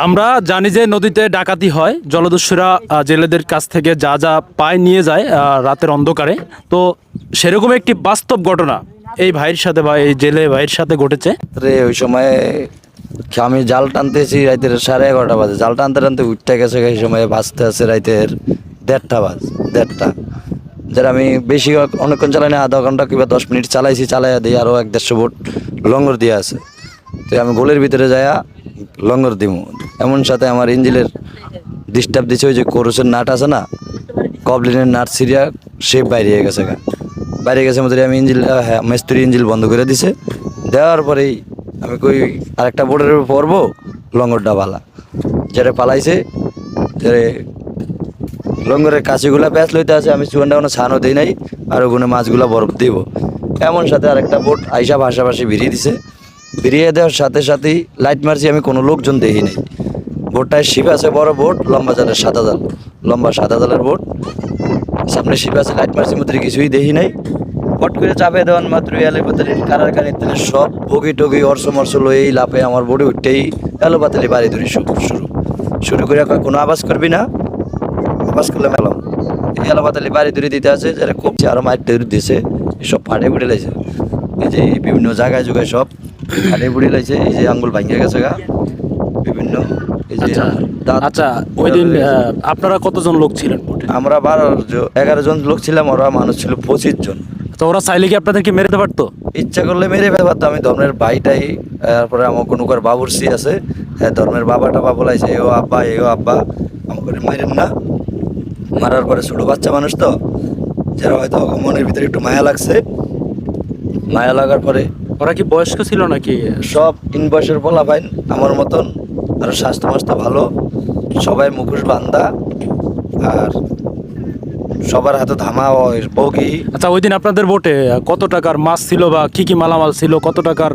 আমরা জানি যে নদীতে ডাকাতি হয়, জলদস্যুরা জেলেদের কাছ থেকে যা যা পায় নিয়ে যায় রাতের অন্ধকারে। তো সেরকম একটি বাস্তব ঘটনা এই ভাইয়ের সাথে বা এই জেলে ভাইয়ের সাথে ঘটেছে। রে ওই সময় আমি জাল টানতেছি রাইতের 11:30 বাজে, জাল টানতে টানতে উঠতে গেছে, এই সময় ভাসতে আছে রাইতের 1:30 যারা আমি বেশি অনেকক্ষণ চালাই না, আধা ঘন্টা কিংবা 10 মিনিট চালাইছি, চালাইয়া দিই আরও 1-150 ফুট লঙ্গর দিয়ে আছে। তো আমি গোলের ভিতরে যাইয়া লঙ্গর দিমু, এমন সাথে আমার ইঞ্জিলের ডিস্টার্ব দিচ্ছে। ওই যে কোরসের নাট আছে না, কবলিনের নাট সিরিয়া সে বাইরে গেছে বাইরে গেছে মধ্যে আমি ইঞ্জিল মিস্ত্রি ইঞ্জিল বন্ধ করে দিছে। দেওয়ার পরেই আমি কই আরেকটা বোর্ডের উপর পড়বো, লঙ্গরটা পালা যেটা পালাইছে, যে লঙ্গরের কাছিগুলা প্যাঁচ লইতে আছে, আমি চুয়ানটা কোনো ছানও দিই নাই, আর ওখানে মাছগুলা বরফ দিব। এমন সাথে আরেকটা বোট আইসা ভাষাভাষি ভিড়িয়ে দিছে। ভিড়িয়ে দেওয়ার সাথে সাথেই লাইট মারছি, আমি কোনো লোকজন দেখি নাই। বোটটায় শিপ আছে, বড় বোট, লম্বা জালের 7 জাল, লম্বা 7 জালের বোট, সামনে শিপ আছে, লাইট মারছি মধ্যে কিছুই দেখি নাই। পট করে চাপে দেওয়ান মাত্র এলো পাতালি কারার কানে তেলে সব বগি টগি অর্শ মর্শ লয়েই লাফে আমার বোটে উঠতেই এলো পাতালি বাড়ি ধরি শুরু করে কোনো আওয়াজ করবি না, আওয়াজ করলে মেলাম এই এলো পাতালি বাড়ি ধরে দিতে আছে, যারা কমছে আরো মাইট ধরে দিয়েছে, সব ফাটে ফুটে লাইছে। এই যে বিভিন্ন জায়গায় যুগায় সব ফাটে ফুটে লাইছে, এই যে আঙ্গুল ভাঙিয়ে গেছে গা বিভিন্ন। এই যে আচ্ছা, ওই দিন আপনারা কতজন লোক ছিলেন বোটে? আমরা 11 জন লোক ছিলাম, ওরা মানুষ ছিল 25 জন। তো ওরা চাইলে কি আপনাদেরকে মেরে দিতে পারতো? ইচ্ছা করলে মেরে ফেলতে পারতো। আমি ধর্মের ভাইটাই, তারপরে আমার কোনো বাবুরসি আছে, হ্যাঁ ধর্মের বাবাটা বলাইছে, এও আব্বা আমাকে মারেন না। মারার পরে ছোটো বাচ্চা মানুষ তো, যারা হয়তো মনের ভিতরে একটু মায়া লাগছে, মায়া লাগার পরে ওরা কি বয়স্ক ছিল নাকি? সব বয়সের পোলা পাইন আমার মতন, আর স্বাস্থ্য মাস্ত ভালো, সবাই মুখোশ বান্ধা, আর সবার হাতে ধামা বগি। আচ্ছা, ওই দিন আপনাদের বোটে কত টাকার মাছ ছিল বা কি কি মালামাল ছিল, কত টাকার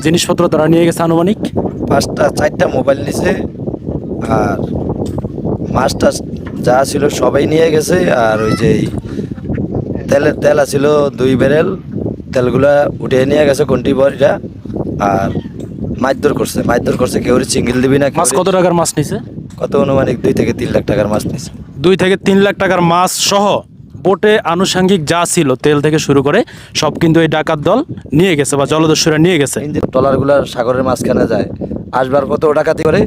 জিনিসপত্র তারা নিয়ে গেছে আনুমানিক? 4টা মোবাইল নিছে, আর মাছটা যা ছিল সবাই নিয়ে গেছে। আর ওই যে তেল ছিল 2 ব্যারেল, তেলগুলা উঠে নিয়ে গেছে কন্টি বড়িটা। আর মারধর করছে কেউ চিঙ্গিল দিবি না। মাছ কত টাকার মাছ নিছে? কত অনুমানিক 2 থেকে 3 লাখ টাকার মাছ নিছে। 2 থেকে 3 লাখ টাকার মাছ সহ বোটে আনুষঙ্গিক যা ছিল, তেল থেকে শুরু করে সব কিন্তু এই ডাকাত দল নিয়ে গেছে বা জলদস্যুরা নিয়ে গেছে। ট্রলারগুলার সাগরের মাঝখানে যায়, আসবার পথও ডাকাতি করে,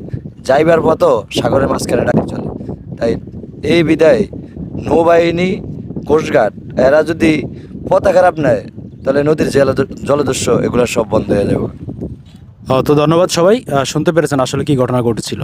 যাইবার পথও সাগরের মাঝখানে ডাকাতি চলে। তাই এই বিদায় নৌবাহিনী, কোস্টগার্ড এরা যদি পথা খারাপ নেয়, তাহলে নদীর জলদস্যু এগুলো সব বন্ধ হয়ে যাবে। তো ধন্যবাদ সবাই, শুনতে পেরেছেন আসলে কি ঘটনা ঘটেছিল।